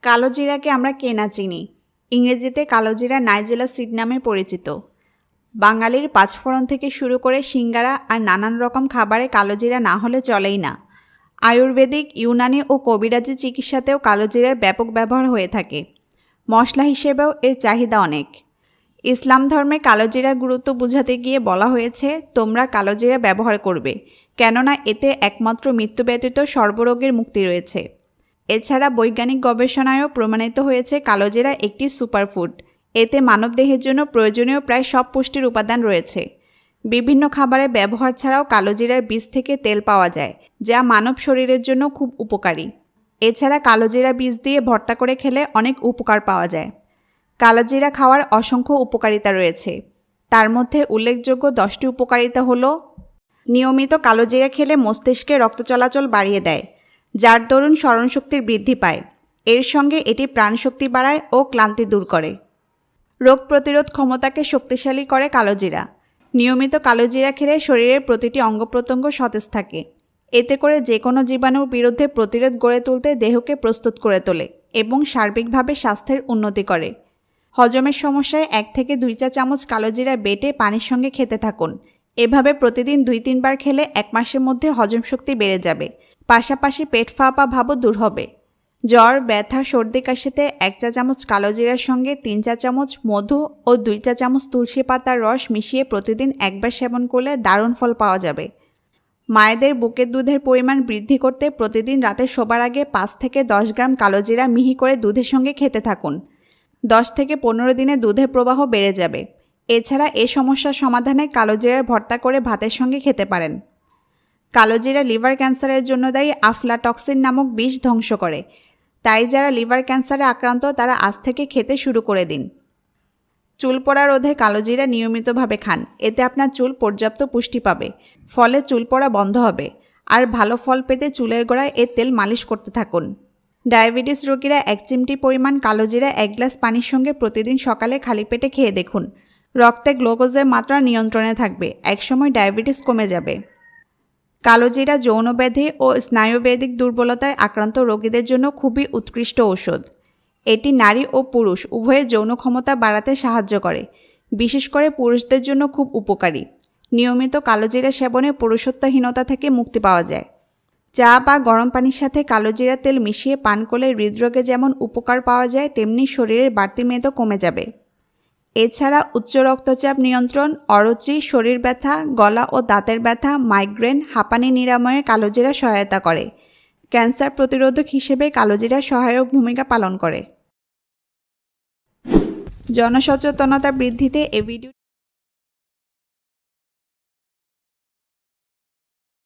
কালো জিরাকে আমরা কে না চিনি। ইংরেজিতে কালো জিরা নাইজেলা সিড নামে পরিচিত। বাঙালির পাঁচফোড়ন থেকে শুরু করে সিঙ্গারা আর নানান রকম খাবারে কালো জিরা না হলে চলেই না। আয়ুর্বেদিক, ইউনানি ও কবিরাজি চিকিৎসাতেও কালো জিরার ব্যাপক ব্যবহার হয়ে থাকে। মশলা হিসেবেও এর চাহিদা অনেক। ইসলাম ধর্মে কালো জিরার গুরুত্ব বোঝাতে গিয়ে বলা হয়েছে, তোমরা কালো জিরা ব্যবহার করবে, কেননা এতে একমাত্র মৃত্যু ব্যতীত সর্বরোগের মুক্তি রয়েছে। এছাড়া বৈজ্ঞানিক গবেষণায়ও প্রমাণিত হয়েছে কালো জিরা একটি সুপারফুড। এতে মানবদেহের জন্য প্রয়োজনীয় প্রায় সব পুষ্টির উপাদান রয়েছে। বিভিন্ন খাবারে ব্যবহার ছাড়াও কালো জিরার বীজ থেকে তেল পাওয়া যায়, যা মানব শরীরের জন্য খুব উপকারী। এছাড়া কালো জিরা বীজ দিয়ে ভর্তা করে খেলে অনেক উপকার পাওয়া যায়। কালো জিরা খাওয়ার অসংখ্য উপকারিতা রয়েছে। তার মধ্যে উল্লেখযোগ্য 10টি উপকারিতা হলো: নিয়মিত কালো জিরা খেলে মস্তিষ্কে রক্ত চলাচল বাড়িয়ে দেয়, যার দরুন স্মরণশক্তির বৃদ্ধি পায়। এর সঙ্গে এটি প্রাণশক্তি বাড়ায় ও ক্লান্তি দূর করে। রোগ প্রতিরোধ ক্ষমতাকে শক্তিশালী করে কালো জিরা। নিয়মিত কালো জিরা খেলে শরীরের প্রতিটি অঙ্গপ্রত্যঙ্গ সতেজ থাকে। এতে করে যে কোনো জীবাণুর বিরুদ্ধে প্রতিরোধ গড়ে তুলতে দেহকে প্রস্তুত করে তোলে এবং সার্বিকভাবে স্বাস্থ্যের উন্নতি করে। হজমের সমস্যায় 1 থেকে 2 চা চামচ কালো জিরা বেটে পানির সঙ্গে খেতে থাকুন। এভাবে প্রতিদিন 2-3 বার খেলে 1 মাসের মধ্যে হজম শক্তি বেড়ে যাবে। পাশাপাশি পেট ফাঁপা ভাবও দূর হবে। জ্বর, ব্যথা, সর্দি কাশিতে 1 চা চামচ কালো জিরার সঙ্গে 3 চা চামচ মধু ও 2 চা চামচ তুলসী পাতার রস মিশিয়ে প্রতিদিন একবার সেবন করলে দারুণ ফল পাওয়া যাবে। মায়েদের বুকের দুধের পরিমাণ বৃদ্ধি করতে প্রতিদিন রাতে শোবার আগে 5 থেকে 10 গ্রাম কালো জিরা মিহি করে দুধের সঙ্গে খেতে থাকুন। 10 থেকে 15 দিনে দুধের প্রবাহ বেড়ে যাবে। এছাড়া এই সমস্যার সমাধানে কালো জিরার ভর্তা করে ভাতের সঙ্গে খেতে পারেন। কালো জিরা লিভার ক্যান্সারের জন্য দায়ী আফলাটক্সিন নামক বিষ ধ্বংস করে। তাই যারা লিভার ক্যান্সারে আক্রান্ত তারা আজ থেকে খেতে শুরু করে দিন। চুল পড়া রোধে কালো জিরা নিয়মিতভাবে খান। এতে আপনার চুল পর্যাপ্ত পুষ্টি পাবে, ফলে চুল পড়া বন্ধ হবে। আর ভালো ফল পেতে চুলের গোড়ায় এর তেল মালিশ করতে থাকুন। ডায়াবেটিস রোগীরা 1 চিমটি পরিমাণ কালো জিরা 1 গ্লাস পানির সঙ্গে প্রতিদিন সকালে খালি পেটে খেয়ে দেখুন। রক্তে গ্লুকোজের মাত্রা নিয়ন্ত্রণে থাকবে, একসময় ডায়াবেটিস কমে যাবে। কালো জিরা যৌনব্যাধি ও স্নায়ুবেদিক দুর্বলতায় আক্রান্ত রোগীদের জন্য খুবই উৎকৃষ্ট ঔষধ। এটি নারী ও পুরুষ উভয়ের যৌন ক্ষমতা বাড়াতে সাহায্য করে। বিশেষ করে পুরুষদের জন্য খুব উপকারী। নিয়মিত কালো জিরা সেবনে পুরুষত্বহীনতা থেকে মুক্তি পাওয়া যায়। চা বা গরম পানির সাথে কালো জিরা তেল মিশিয়ে পান করলে হৃদরোগে যেমন উপকার পাওয়া যায়, তেমনি শরীরের বাড়তি মেদও কমে যাবে। এছাড়া উচ্চ রক্তচাপ নিয়ন্ত্রণ, অরুচি, শরীর ব্যথা, গলা ও দাঁতের ব্যথা, মাইগ্রেন, হাঁপানি নিরাময়ে কালো জিরা সহায়তা করে। ক্যান্সার প্রতিরোধক হিসেবে কালো জিরা সহায়ক ভূমিকা পালন করে। জনসচেতনতা বৃদ্ধিতে এই ভিডিও